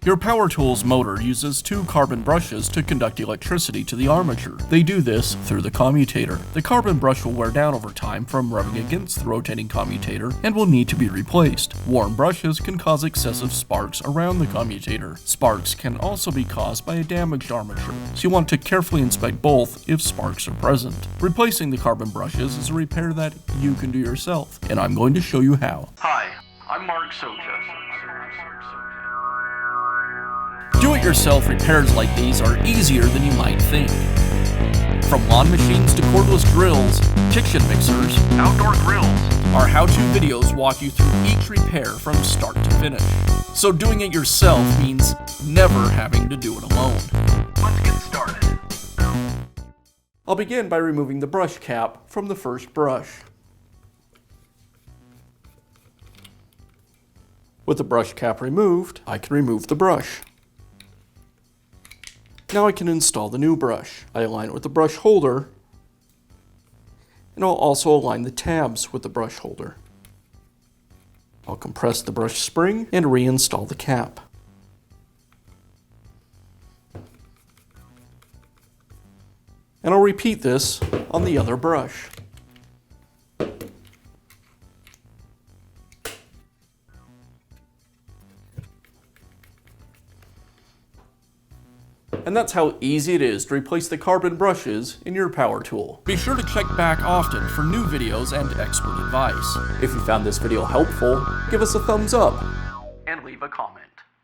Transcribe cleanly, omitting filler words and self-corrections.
Your power tool's motor uses two carbon brushes to conduct electricity to the armature. They do this through the commutator. The carbon brush will wear down over time from rubbing against the rotating commutator and will need to be replaced. Worn brushes can cause excessive sparks around the commutator. Sparks can also be caused by a damaged armature, so you want to carefully inspect both if sparks are present. Replacing the carbon brushes is a repair that you can do yourself, and I'm going to show you how. Hi, I'm Mark Socha. Do-it-yourself repairs like these are easier than you might think. From lawn machines to cordless drills, kitchen mixers, Outdoor grills. our how-to videos walk you through each repair from start to finish. So doing it yourself means never having to do it alone. Let's get started. I'll begin by removing the brush cap from the first brush. With the brush cap removed, I can remove the brush. Now I can install the new brush. I align it with the brush holder, and I'll also align the tabs with the brush holder. I'll compress the brush spring and reinstall the cap. And I'll repeat this on the other brush. And that's how easy it is to replace the carbon brushes in your power tool. Be sure to check back often for new videos and expert advice. If you found this video helpful, give us a thumbs up